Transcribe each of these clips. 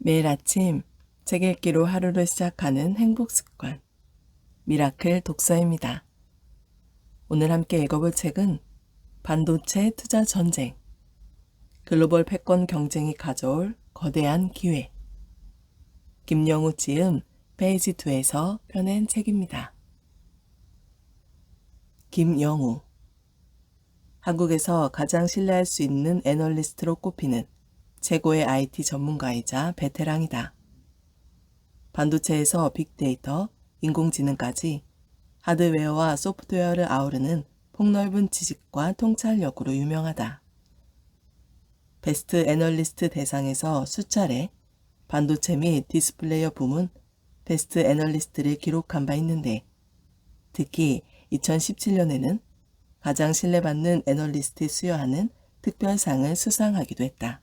매일 아침 책 읽기로 하루를 시작하는 행복 습관, 미라클 독서입니다. 오늘 함께 읽어볼 책은 반도체 투자 전쟁, 글로벌 패권 경쟁이 가져올 거대한 기회. 김영우 지음 페이지 2에서 펴낸 책입니다. 김영우. 한국에서 가장 신뢰할 수 있는 애널리스트로 꼽히는 최고의 IT 전문가이자 베테랑이다. 반도체에서 빅데이터, 인공지능까지 하드웨어와 소프트웨어를 아우르는 폭넓은 지식과 통찰력으로 유명하다. 베스트 애널리스트 대상에서 수차례 반도체 및 디스플레이어 부문 베스트 애널리스트를 기록한 바 있는데, 특히 2017년에는 가장 신뢰받는 애널리스트에 수여하는 특별상을 수상하기도 했다.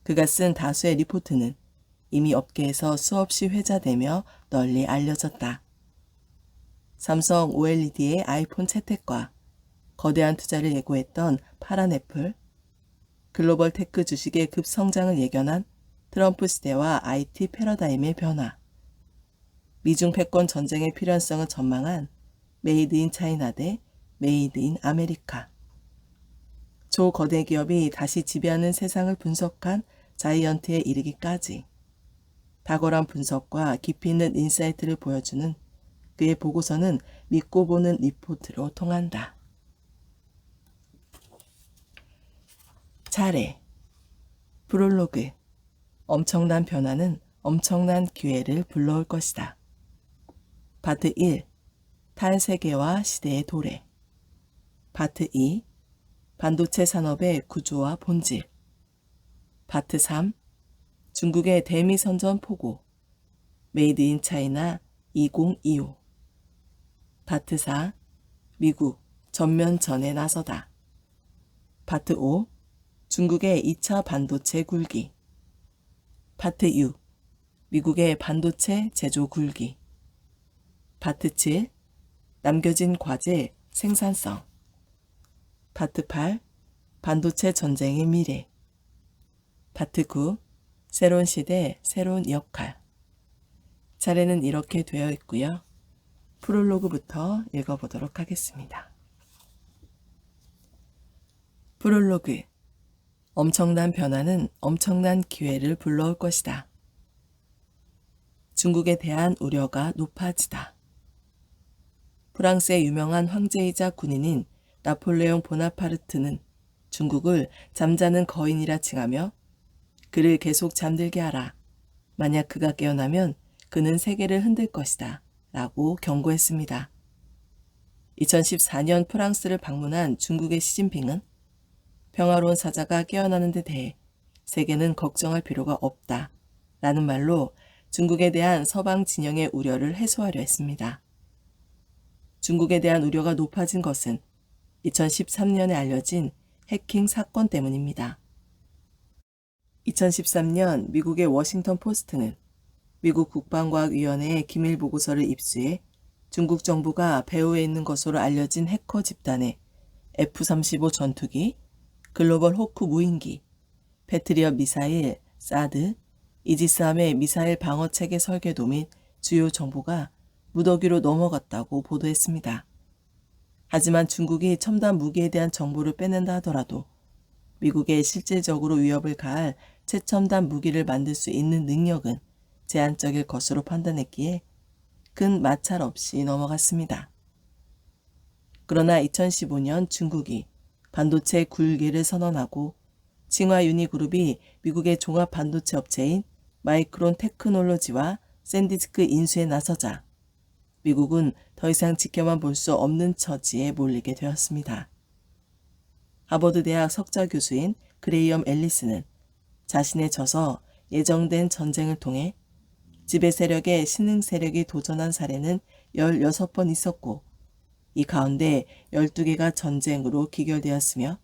그가 쓴 다수의 리포트는 이미 업계에서 수없이 회자되며 널리 알려졌다. 삼성 OLED의 아이폰 채택과 거대한 투자를 예고했던 파란 애플, 글로벌 테크 주식의 급성장을 예견한 트럼프 시대와 IT 패러다임의 변화, 미중 패권 전쟁의 필연성을 전망한 메이드 인 차이나 대 메이드 인 아메리카, 초거대 기업이 다시 지배하는 세상을 분석한 자이언트에 이르기까지 탁월한 분석과 깊이 있는 인사이트를 보여주는 그의 보고서는 믿고 보는 리포트로 통한다. 차례. 프롤로그. 엄청난 변화는 엄청난 기회를 불러올 것이다. 파트 1. 탈세계화 시대의 도래. 파트 2. 반도체 산업의 구조와 본질. 파트 3. 중국의 대미선전 포고. 메이드 인 차이나 2025. 파트 4. 미국 전면전에 나서다. 파트 5. 중국의 2차 반도체 굴기. 파트 6. 미국의 반도체 제조 굴기. 파트 7. 남겨진 과제 생산성. 파트 8. 반도체 전쟁의 미래. 파트 9. 새로운 시대, 새로운 역할. 차례는 이렇게 되어 있고요. 프롤로그부터 읽어보도록 하겠습니다. 프롤로그. 엄청난 변화는 엄청난 기회를 불러올 것이다. 중국에 대한 우려가 높아지다. 프랑스의 유명한 황제이자 군인인 나폴레옹 보나파르트는 중국을 잠자는 거인이라 칭하며 그를 계속 잠들게 하라. 만약 그가 깨어나면 그는 세계를 흔들 것이다. 라고 경고했습니다. 2014년 프랑스를 방문한 중국의 시진핑은 평화로운 사자가 깨어나는 데 대해 세계는 걱정할 필요가 없다. 라는 말로 중국에 대한 서방 진영의 우려를 해소하려 했습니다. 중국에 대한 우려가 높아진 것은 2013년에 알려진 해킹 사건 때문입니다. 2013년 미국의 워싱턴 포스트는 미국 국방과학위원회의 기밀 보고서를 입수해 중국 정부가 배후에 있는 것으로 알려진 해커 집단의 F-35 전투기, 글로벌 호크 무인기, 패트리엇 미사일, 사드, 이지스함의 미사일 방어 체계 설계도 및 주요 정보가 무더기로 넘어갔다고 보도했습니다. 하지만 중국이 첨단 무기에 대한 정보를 빼낸다 하더라도 미국에 실질적으로 위협을 가할 최첨단 무기를 만들 수 있는 능력은 제한적일 것으로 판단했기에 큰 마찰 없이 넘어갔습니다. 그러나 2015년 중국이 반도체 굴기를 선언하고 칭화 유니그룹이 미국의 종합 반도체 업체인 마이크론 테크놀로지와 샌디스크 인수에 나서자 미국은 더 이상 지켜만 볼 수 없는 처지에 몰리게 되었습니다. 하버드 대학 석좌 교수인 그레이엄 앨리스는 자신의 저서 예정된 전쟁을 통해 지배 세력의 신흥 세력이 도전한 사례는 16번 있었고 이 가운데 12개가 전쟁으로 기결되었으며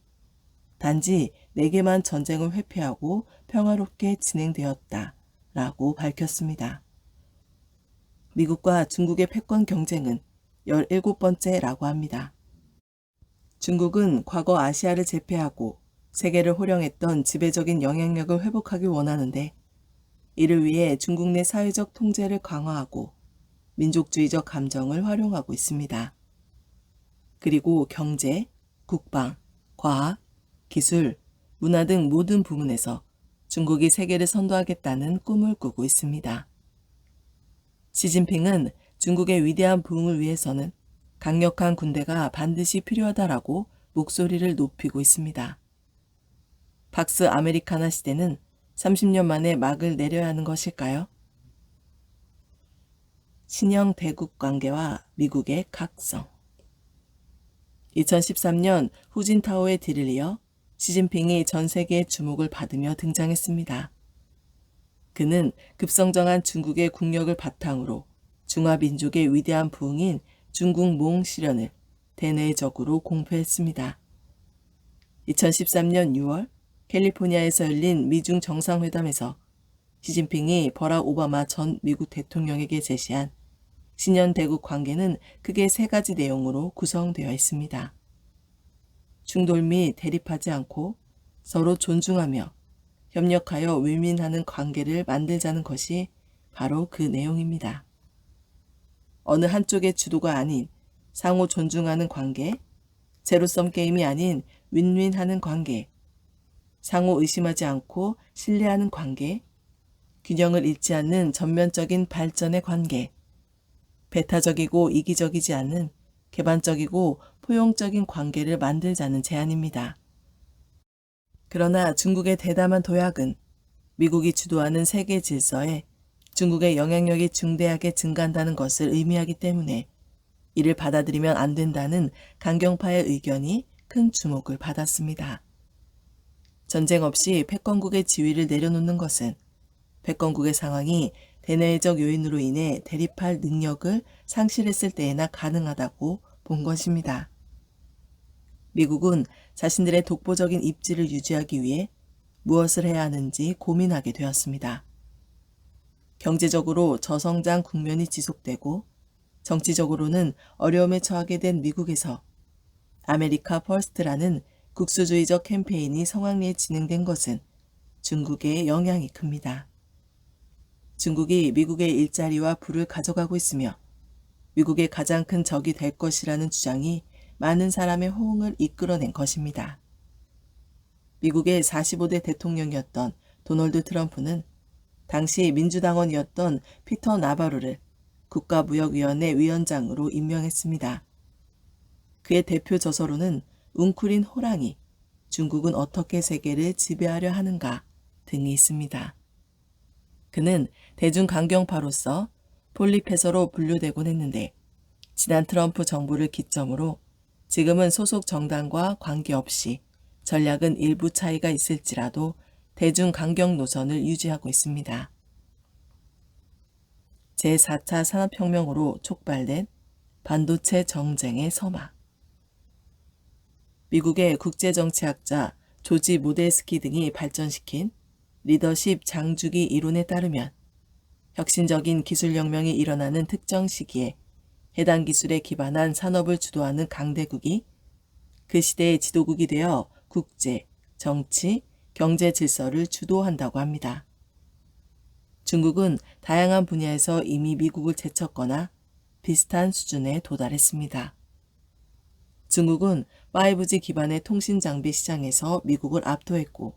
단지 4개만 전쟁을 회피하고 평화롭게 진행되었다 라고 밝혔습니다. 미국과 중국의 패권 경쟁은 17번째라고 합니다. 중국은 과거 아시아를 제패하고 세계를 호령했던 지배적인 영향력을 회복하길 원하는데 이를 위해 중국 내 사회적 통제를 강화하고 민족주의적 감정을 활용하고 있습니다. 그리고 경제, 국방, 과학, 기술, 문화 등 모든 부문에서 중국이 세계를 선도하겠다는 꿈을 꾸고 있습니다. 시진핑은 중국의 위대한 부흥을 위해서는 강력한 군대가 반드시 필요하다라고 목소리를 높이고 있습니다. 박스 아메리카나 시대는 30년 만에 막을 내려야 하는 것일까요? 신형 대국 관계와 미국의 각성. 2013년 후진타오의 뒤를 이어 시진핑이 전 세계의 주목을 받으며 등장했습니다. 그는 급성장한 중국의 국력을 바탕으로 중화민족의 위대한 부흥인 중국몽 실현을 대내적으로 공표했습니다. 2013년 6월 캘리포니아에서 열린 미중 정상회담에서 시진핑이 버락 오바마 전 미국 대통령에게 제시한 신년 대국 관계는 크게 세 가지 내용으로 구성되어 있습니다. 충돌 및 대립하지 않고 서로 존중하며 협력하여 윈윈하는 관계를 만들자는 것이 바로 그 내용입니다. 어느 한쪽의 주도가 아닌 상호 존중하는 관계, 제로섬 게임이 아닌 윈윈하는 관계, 상호 의심하지 않고 신뢰하는 관계, 균형을 잃지 않는 전면적인 발전의 관계, 배타적이고 이기적이지 않은 개방적이고 포용적인 관계를 만들자는 제안입니다. 그러나 중국의 대담한 도약은 미국이 주도하는 세계 질서에 중국의 영향력이 중대하게 증가한다는 것을 의미하기 때문에 이를 받아들이면 안 된다는 강경파의 의견이 큰 주목을 받았습니다. 전쟁 없이 패권국의 지위를 내려놓는 것은 패권국의 상황이 대내적 요인으로 인해 대립할 능력을 상실했을 때에나 가능하다고 본 것입니다. 미국은 자신들의 독보적인 입지를 유지하기 위해 무엇을 해야 하는지 고민하게 되었습니다. 경제적으로 저성장 국면이 지속되고 정치적으로는 어려움에 처하게 된 미국에서 아메리카 퍼스트라는 국수주의적 캠페인이 성황리에 진행된 것은 중국의 영향이 큽니다. 중국이 미국의 일자리와 부를 가져가고 있으며 미국의 가장 큰 적이 될 것이라는 주장이 많은 사람의 호응을 이끌어낸 것입니다. 미국의 45대 대통령이었던 도널드 트럼프는 당시 민주당원이었던 피터 나바로를 국가무역위원회 위원장으로 임명했습니다. 그의 대표 저서로는 웅크린 호랑이, 중국은 어떻게 세계를 지배하려 하는가 등이 있습니다. 그는 대중강경파로서 폴리페서로 분류되곤 했는데 지난 트럼프 정부를 기점으로 지금은 소속 정당과 관계없이 전략은 일부 차이가 있을지라도 대중강경 노선을 유지하고 있습니다. 제4차 산업혁명으로 촉발된 반도체 정쟁의 서막. 미국의 국제정치학자 조지 모델스키 등이 발전시킨 리더십 장주기 이론에 따르면 혁신적인 기술혁명이 일어나는 특정 시기에 해당 기술에 기반한 산업을 주도하는 강대국이 그 시대의 지도국이 되어 국제, 정치, 경제 질서를 주도한다고 합니다. 중국은 다양한 분야에서 이미 미국을 제쳤거나 비슷한 수준에 도달했습니다. 중국은 5G 기반의 통신 장비 시장에서 미국을 압도했고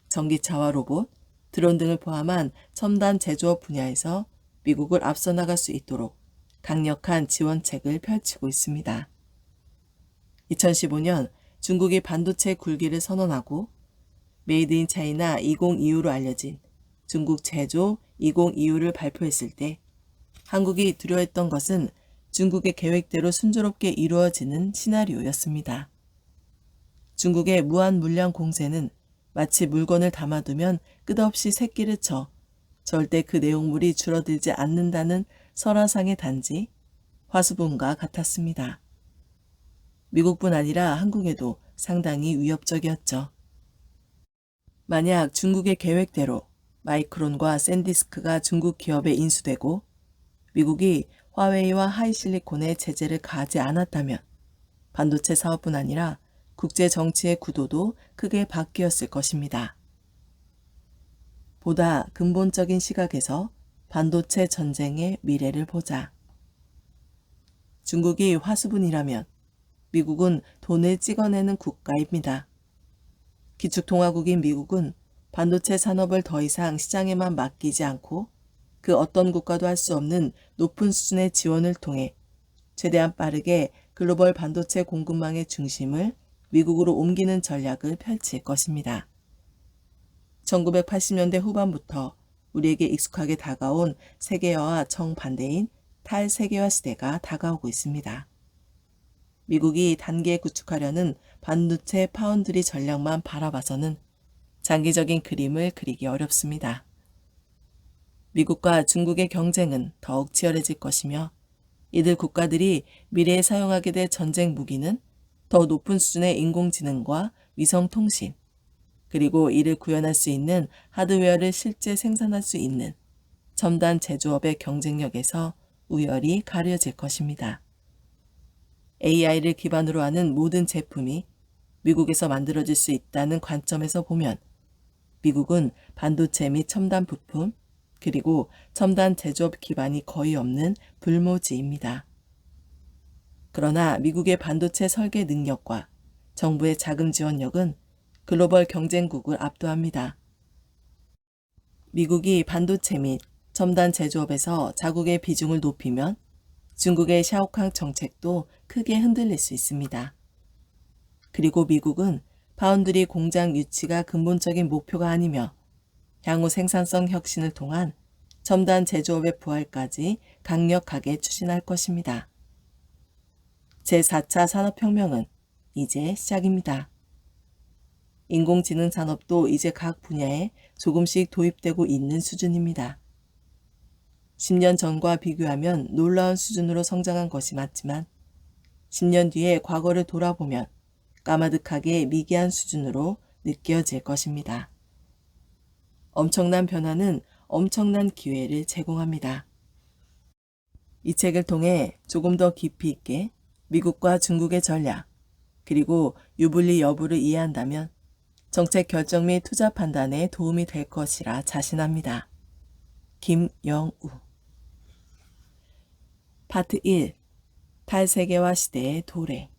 전기차와 로봇, 드론 등을 포함한 첨단 제조업 분야에서 미국을 앞서 나갈 수 있도록 강력한 지원책을 펼치고 있습니다. 2015년 중국이 반도체 굴기를 선언하고 메이드 인 차이나 2025로 알려진 중국 제조 2025를 발표했을 때 한국이 두려워했던 것은 중국의 계획대로 순조롭게 이루어지는 시나리오였습니다. 중국의 무한 물량 공세는 마치 물건을 담아두면 끝없이 새끼를 쳐 절대 그 내용물이 줄어들지 않는다는 설화상의 단지, 화수분과 같았습니다. 미국뿐 아니라 한국에도 상당히 위협적이었죠. 만약 중국의 계획대로 마이크론과 샌디스크가 중국 기업에 인수되고 미국이 화웨이와 하이실리콘의 제재를 가하지 않았다면 반도체 사업뿐 아니라 국제 정치의 구도도 크게 바뀌었을 것입니다. 보다 근본적인 시각에서 반도체 전쟁의 미래를 보자. 중국이 화수분이라면 미국은 돈을 찍어내는 국가입니다. 기축통화국인 미국은 반도체 산업을 더 이상 시장에만 맡기지 않고 그 어떤 국가도 할 수 없는 높은 수준의 지원을 통해 최대한 빠르게 글로벌 반도체 공급망의 중심을 미국으로 옮기는 전략을 펼칠 것입니다. 1980년대 후반부터 우리에게 익숙하게 다가온 세계화와 정반대인 탈세계화 시대가 다가오고 있습니다. 미국이 단계 구축하려는 반도체 파운드리 전략만 바라봐서는 장기적인 그림을 그리기 어렵습니다. 미국과 중국의 경쟁은 더욱 치열해질 것이며 이들 국가들이 미래에 사용하게 될 전쟁 무기는 더 높은 수준의 인공지능과 위성통신, 그리고 이를 구현할 수 있는 하드웨어를 실제 생산할 수 있는 첨단 제조업의 경쟁력에서 우열이 가려질 것입니다. AI를 기반으로 하는 모든 제품이 미국에서 만들어질 수 있다는 관점에서 보면 미국은 반도체 및 첨단 부품, 그리고 첨단 제조업 기반이 거의 없는 불모지입니다. 그러나 미국의 반도체 설계 능력과 정부의 자금 지원력은 글로벌 경쟁국을 압도합니다. 미국이 반도체 및 첨단 제조업에서 자국의 비중을 높이면 중국의 샤오캉 정책도 크게 흔들릴 수 있습니다. 그리고 미국은 파운드리 공장 유치가 근본적인 목표가 아니며 향후 생산성 혁신을 통한 첨단 제조업의 부활까지 강력하게 추진할 것입니다. 제4차 산업혁명은 이제 시작입니다. 인공지능 산업도 이제 각 분야에 조금씩 도입되고 있는 수준입니다. 10년 전과 비교하면 놀라운 수준으로 성장한 것이 맞지만 10년 뒤에 과거를 돌아보면 까마득하게 미개한 수준으로 느껴질 것입니다. 엄청난 변화는 엄청난 기회를 제공합니다. 이 책을 통해 조금 더 깊이 있게 미국과 중국의 전략, 그리고 유불리 여부를 이해한다면 정책 결정 및 투자 판단에 도움이 될 것이라 자신합니다. 김영우. 파트 1. 탈세계화 시대의 도래.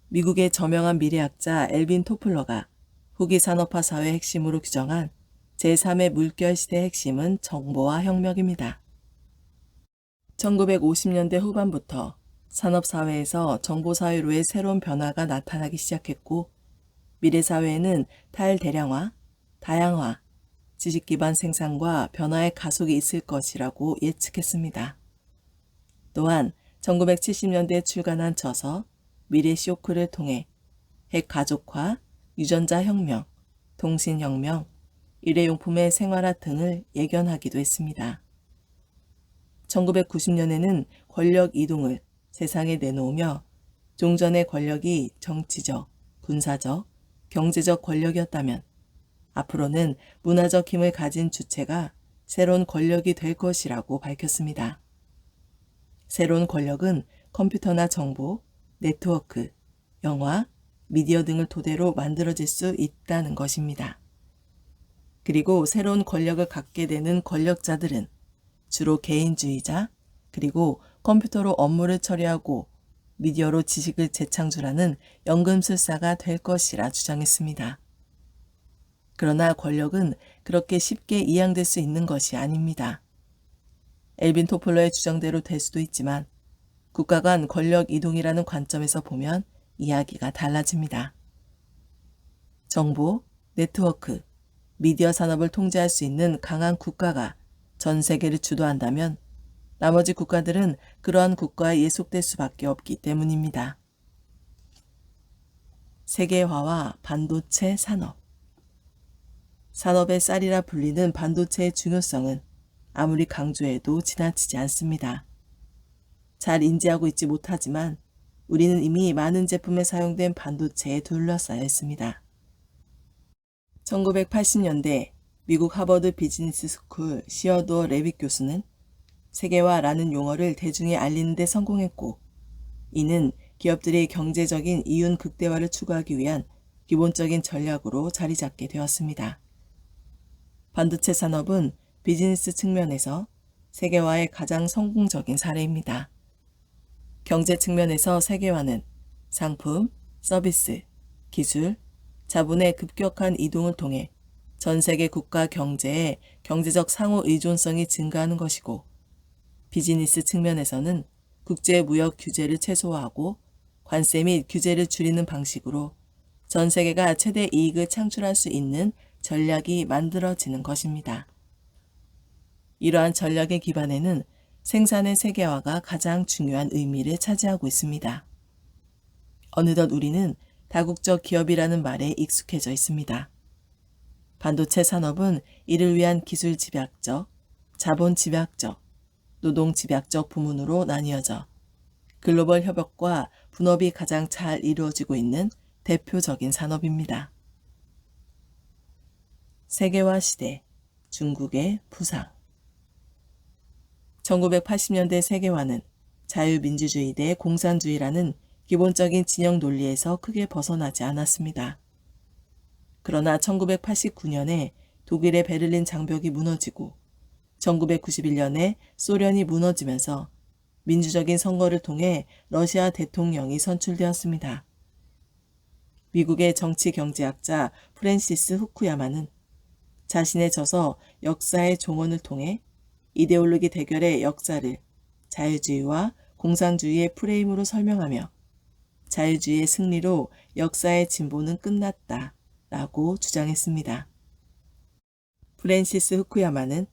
미국의 저명한 미래학자 엘빈 토플러가 후기 산업화 사회 핵심으로 규정한 제3의 물결 시대의 핵심은 정보화 혁명입니다. 1950년대 후반부터 산업사회에서 정보사회로의 새로운 변화가 나타나기 시작했고 미래사회에는 탈대량화, 다양화, 지식기반 생산과 변화의 가속이 있을 것이라고 예측했습니다. 또한 1970년대에 출간한 저서 미래 쇼크를 통해 핵가족화, 유전자 혁명, 통신혁명, 일회용품의 생활화 등을 예견하기도 했습니다. 1990년에는 권력 이동을 세상에 내놓으며 종전의 권력이 정치적, 군사적, 경제적 권력이었다면 앞으로는 문화적 힘을 가진 주체가 새로운 권력이 될 것이라고 밝혔습니다. 새로운 권력은 컴퓨터나 정보, 네트워크, 영화, 미디어 등을 토대로 만들어질 수 있다는 것입니다. 그리고 새로운 권력을 갖게 되는 권력자들은 주로 개인주의자, 그리고 컴퓨터로 업무를 처리하고 미디어로 지식을 재창출하는 연금술사가 될 것이라 주장했습니다. 그러나 권력은 그렇게 쉽게 이양될 수 있는 것이 아닙니다. 엘빈 토플러의 주장대로 될 수도 있지만 국가 간 권력 이동이라는 관점에서 보면 이야기가 달라집니다. 정보, 네트워크, 미디어 산업을 통제할 수 있는 강한 국가가 전 세계를 주도한다면 나머지 국가들은 그러한 국가에 예속될 수밖에 없기 때문입니다. 세계화와 반도체 산업. 산업의 쌀이라 불리는 반도체의 중요성은 아무리 강조해도 지나치지 않습니다. 잘 인지하고 있지 못하지만 우리는 이미 많은 제품에 사용된 반도체에 둘러싸여 있습니다. 1980년대 미국 하버드 비즈니스 스쿨 시어도어 레빗 교수는 세계화라는 용어를 대중에 알리는 데 성공했고 이는 기업들이 경제적인 이윤 극대화를 추구하기 위한 기본적인 전략으로 자리 잡게 되었습니다. 반도체 산업은 비즈니스 측면에서 세계화의 가장 성공적인 사례입니다. 경제 측면에서 세계화는 상품, 서비스, 기술, 자본의 급격한 이동을 통해 전 세계 국가 경제의 경제적 상호 의존성이 증가하는 것이고, 비즈니스 측면에서는 국제 무역 규제를 최소화하고 관세 및 규제를 줄이는 방식으로 전 세계가 최대 이익을 창출할 수 있는 전략이 만들어지는 것입니다. 이러한 전략의 기반에는 생산의 세계화가 가장 중요한 의미를 차지하고 있습니다. 어느덧 우리는 다국적 기업이라는 말에 익숙해져 있습니다. 반도체 산업은 이를 위한 기술 집약적, 자본 집약적, 노동 집약적 부문으로 나뉘어져 글로벌 협업과 분업이 가장 잘 이루어지고 있는 대표적인 산업입니다. 세계화 시대, 중국의 부상. 1980년대 세계화는 자유민주주의 대 공산주의라는 기본적인 진영 논리에서 크게 벗어나지 않았습니다. 그러나 1989년에 독일의 베를린 장벽이 무너지고 1991년에 소련이 무너지면서 민주적인 선거를 통해 러시아 대통령이 선출되었습니다. 미국의 정치 경제학자 프랜시스 후쿠야마는 자신의 저서 역사의 종언을 통해 이데올로기 대결의 역사를 자유주의와 공산주의의 프레임으로 설명하며 자유주의의 승리로 역사의 진보는 끝났다 라고 주장했습니다. 프랜시스 후쿠야마는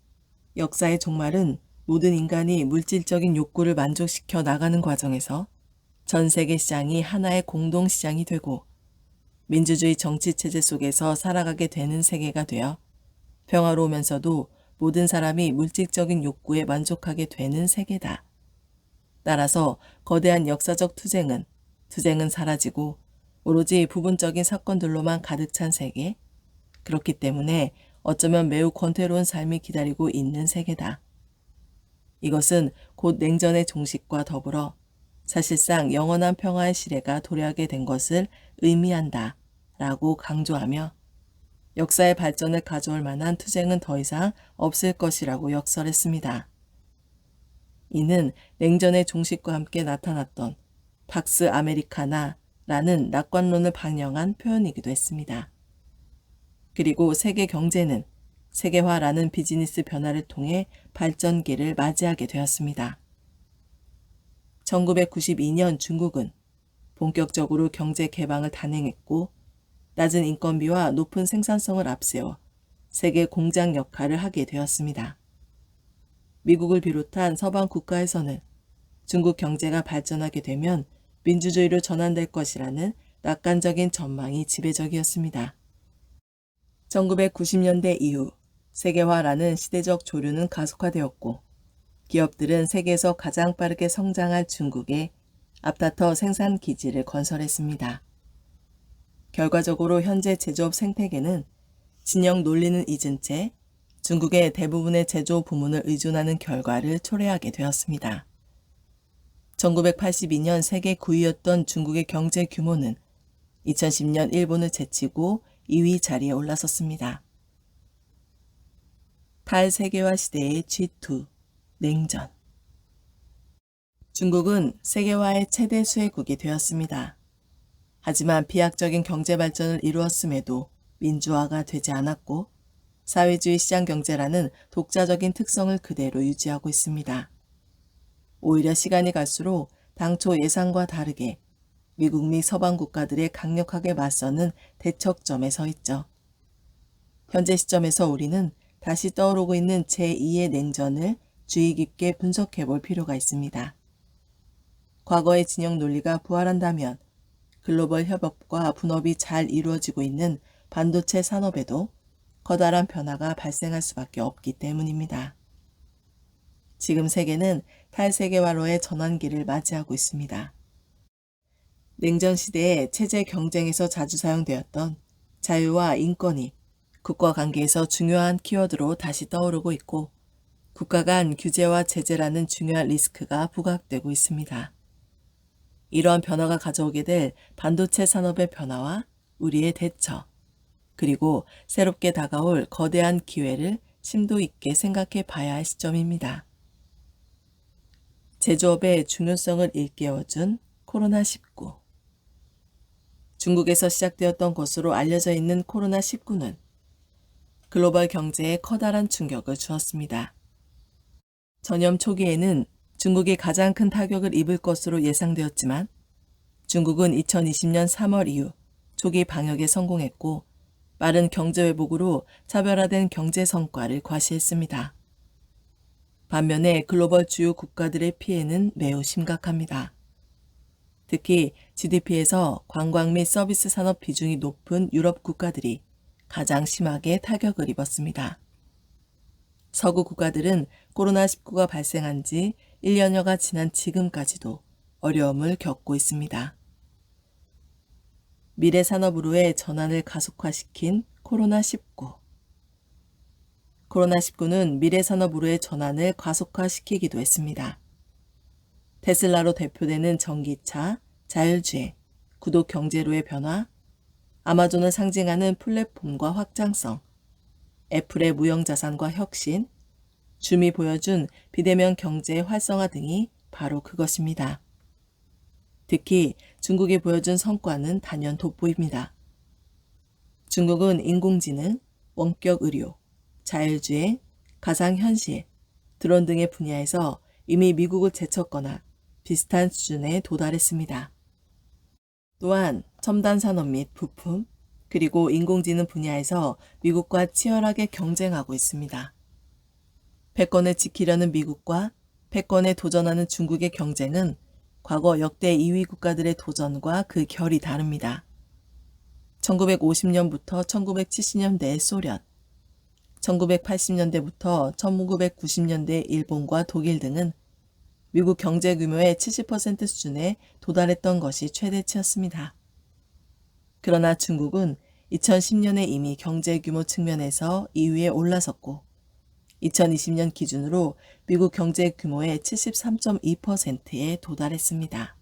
역사의 종말은 모든 인간이 물질적인 욕구를 만족시켜 나가는 과정에서 전 세계 시장이 하나의 공동시장이 되고 민주주의 정치체제 속에서 살아가게 되는 세계가 되어 평화로우면서도 모든 사람이 물질적인 욕구에 만족하게 되는 세계다. 따라서 거대한 역사적 투쟁은 사라지고 오로지 부분적인 사건들로만 가득 찬 세계, 그렇기 때문에 어쩌면 매우 권태로운 삶이 기다리고 있는 세계다. 이것은 곧 냉전의 종식과 더불어 사실상 영원한 평화의 시대가 도래하게 된 것을 의미한다 라고 강조하며 역사의 발전을 가져올 만한 투쟁은 더 이상 없을 것이라고 역설했습니다. 이는 냉전의 종식과 함께 나타났던 팍스 아메리카나라는 낙관론을 반영한 표현이기도 했습니다. 그리고 세계 경제는 세계화라는 비즈니스 변화를 통해 발전기를 맞이하게 되었습니다. 1992년 중국은 본격적으로 경제 개방을 단행했고 낮은 인건비와 높은 생산성을 앞세워 세계 공장 역할을 하게 되었습니다. 미국을 비롯한 서방 국가에서는 중국 경제가 발전하게 되면 민주주의로 전환될 것이라는 낙관적인 전망이 지배적이었습니다. 1990년대 이후 세계화라는 시대적 조류는 가속화되었고 기업들은 세계에서 가장 빠르게 성장할 중국에 앞다퉈 생산 기지를 건설했습니다. 결과적으로 현재 제조업 생태계는 진영 논리는 잊은 채 중국의 대부분의 제조 부문을 의존하는 결과를 초래하게 되었습니다. 1982년 세계 9위였던 중국의 경제 규모는 2010년 일본을 제치고 2위 자리에 올라섰습니다. 탈세계화 시대의 G2, 냉전. 중국은 세계화의 최대 수혜국이 되었습니다. 하지만 비약적인 경제 발전을 이루었음에도 민주화가 되지 않았고 사회주의 시장 경제라는 독자적인 특성을 그대로 유지하고 있습니다. 오히려 시간이 갈수록 당초 예상과 다르게 미국 및 서방 국가들의 강력하게 맞서는 대척점에 서 있죠. 현재 시점에서 우리는 다시 떠오르고 있는 제2의 냉전을 주의 깊게 분석해 볼 필요가 있습니다. 과거의 진영 논리가 부활한다면 글로벌 협업과 분업이 잘 이루어지고 있는 반도체 산업에도 커다란 변화가 발생할 수밖에 없기 때문입니다. 지금 세계는 탈세계화로의 전환기를 맞이하고 있습니다. 냉전 시대에 체제 경쟁에서 자주 사용되었던 자유와 인권이 국가 관계에서 중요한 키워드로 다시 떠오르고 있고 국가 간 규제와 제재라는 중요한 리스크가 부각되고 있습니다. 이러한 변화가 가져오게 될 반도체 산업의 변화와 우리의 대처, 그리고 새롭게 다가올 거대한 기회를 심도 있게 생각해 봐야 할 시점입니다. 제조업의 중요성을 일깨워준 코로나19. 중국에서 시작되었던 것으로 알려져 있는 코로나19는 글로벌 경제에 커다란 충격을 주었습니다. 전염 초기에는 중국이 가장 큰 타격을 입을 것으로 예상되었지만 중국은 2020년 3월 이후 초기 방역에 성공했고 빠른 경제 회복으로 차별화된 경제 성과를 과시했습니다. 반면에 글로벌 주요 국가들의 피해는 매우 심각합니다. 특히 GDP에서 관광 및 서비스 산업 비중이 높은 유럽 국가들이 가장 심하게 타격을 입었습니다. 서구 국가들은 코로나19가 발생한 지 1년여가 지난 지금까지도 어려움을 겪고 있습니다. 미래 산업으로의 전환을 가속화시킨 코로나19. 코로나19는 미래 산업으로의 전환을 가속화시키기도 했습니다. 테슬라로 대표되는 전기차, 자율주행, 구독 경제로의 변화, 아마존을 상징하는 플랫폼과 확장성, 애플의 무형자산과 혁신, 줌이 보여준 비대면 경제의 활성화 등이 바로 그것입니다. 특히 중국이 보여준 성과는 단연 돋보입니다. 중국은 인공지능, 원격 의료, 자율주행, 가상현실, 드론 등의 분야에서 이미 미국을 제쳤거나 비슷한 수준에 도달했습니다. 또한 첨단 산업 및 부품, 그리고 인공지능 분야에서 미국과 치열하게 경쟁하고 있습니다. 패권을 지키려는 미국과 패권에 도전하는 중국의 경쟁은 과거 역대 2위 국가들의 도전과 그 결이 다릅니다. 1950년부터 1970년대의 소련, 1980년대부터 1990년대의 일본과 독일 등은 미국 경제 규모의 70% 수준에 도달했던 것이 최대치였습니다. 그러나 중국은 2010년에 이미 경제 규모 측면에서 2위에 올라섰고 2020년 기준으로 미국 경제 규모의 73.2%에 도달했습니다.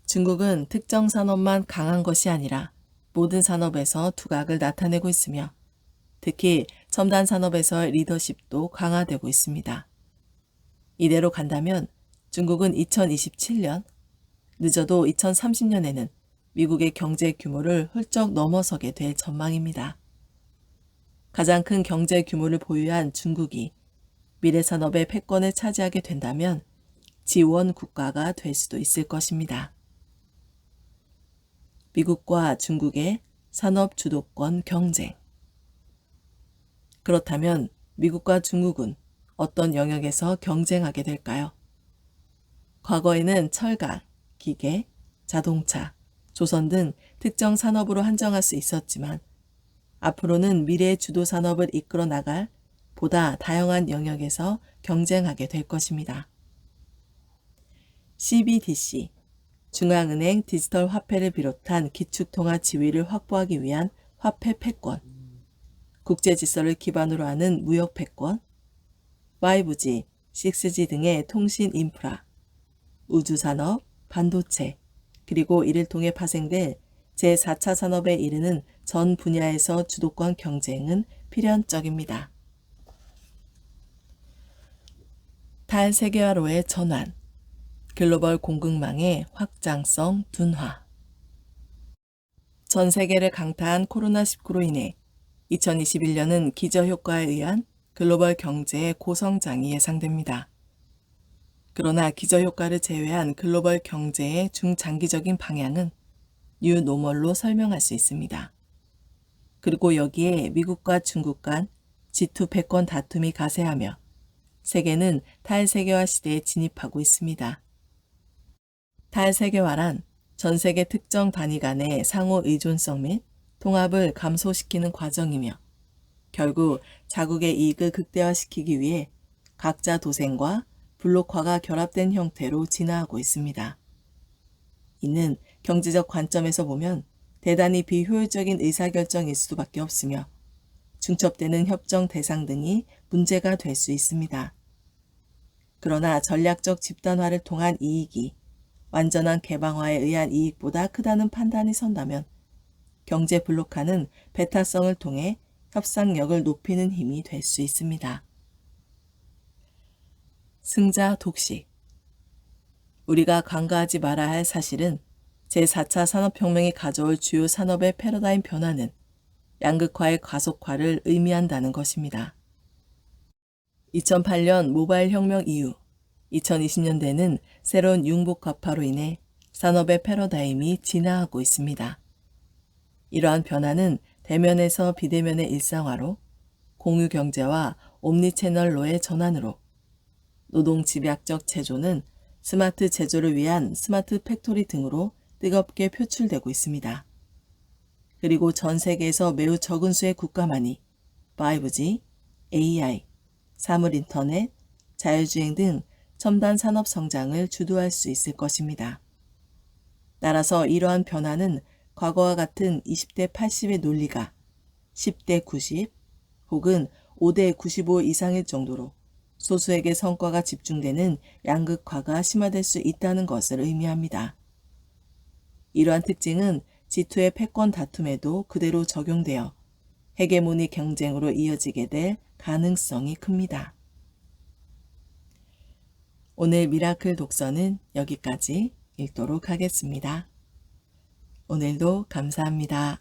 중국은 특정 산업만 강한 것이 아니라 모든 산업에서 두각을 나타내고 있으며 특히 첨단 산업에서의 리더십도 강화되고 있습니다. 이대로 간다면 중국은 2027년, 늦어도 2030년에는 미국의 경제 규모를 훌쩍 넘어서게 될 전망입니다. 가장 큰 경제 규모를 보유한 중국이 미래 산업의 패권을 차지하게 된다면 지원 국가가 될 수도 있을 것입니다. 미국과 중국의 산업 주도권 경쟁. 그렇다면 미국과 중국은 어떤 영역에서 경쟁하게 될까요? 과거에는 철강, 기계, 자동차, 조선 등 특정 산업으로 한정할 수 있었지만 앞으로는 미래의 주도 산업을 이끌어 나갈 보다 다양한 영역에서 경쟁하게 될 것입니다. CBDC, 중앙은행 디지털 화폐를 비롯한 기축통화 지위를 확보하기 위한 화폐 패권, 국제 질서를 기반으로 하는 무역 패권, 5G, 6G 등의 통신 인프라, 우주산업, 반도체, 그리고 이를 통해 파생될 제4차 산업에 이르는 전 분야에서 주도권 경쟁은 필연적입니다. 탈세계화로의 전환, 글로벌 공급망의 확장성 둔화. 전 세계를 강타한 코로나19로 인해 2021년은 기저효과에 의한 글로벌 경제의 고성장이 예상됩니다. 그러나 기저효과를 제외한 글로벌 경제의 중장기적인 방향은 뉴노멀로 설명할 수 있습니다. 그리고 여기에 미국과 중국 간 G2 패권 다툼이 가세하며 세계는 탈세계화 시대에 진입하고 있습니다. 탈세계화란 전 세계 특정 단위 간의 상호 의존성 및 통합을 감소시키는 과정이며 결국 자국의 이익을 극대화시키기 위해 각자 도생과 블록화가 결합된 형태로 진화하고 있습니다. 이는 경제적 관점에서 보면 대단히 비효율적인 의사결정일 수밖에 없으며 중첩되는 협정 대상 등이 문제가 될 수 있습니다. 그러나 전략적 집단화를 통한 이익이 완전한 개방화에 의한 이익보다 크다는 판단이 선다면 경제 블록화는 배타성을 통해 협상력을 높이는 힘이 될 수 있습니다. 승자 독식. 우리가 간과하지 말아야 할 사실은 제4차 산업혁명이 가져올 주요 산업의 패러다임 변화는 양극화의 가속화를 의미한다는 것입니다. 2008년 모바일 혁명 이후 2020년대는 새로운 융복합화로 인해 산업의 패러다임이 진화하고 있습니다. 이러한 변화는 대면에서 비대면의 일상화로, 공유 경제와 옴니채널로의 전환으로, 노동 집약적 제조는 스마트 제조를 위한 스마트 팩토리 등으로 뜨겁게 표출되고 있습니다. 그리고 전 세계에서 매우 적은 수의 국가만이 5G, AI, 사물 인터넷, 자율주행 등 첨단 산업 성장을 주도할 수 있을 것입니다. 따라서 이러한 변화는 과거와 같은 20대 80의 논리가 10대 90 혹은 5대 95 이상일 정도로 소수에게 성과가 집중되는 양극화가 심화될 수 있다는 것을 의미합니다. 이러한 특징은 G2의 패권 다툼에도 그대로 적용되어 헤게모니 경쟁으로 이어지게 될 가능성이 큽니다. 오늘 미라클 독서는 여기까지 읽도록 하겠습니다. 오늘도 감사합니다.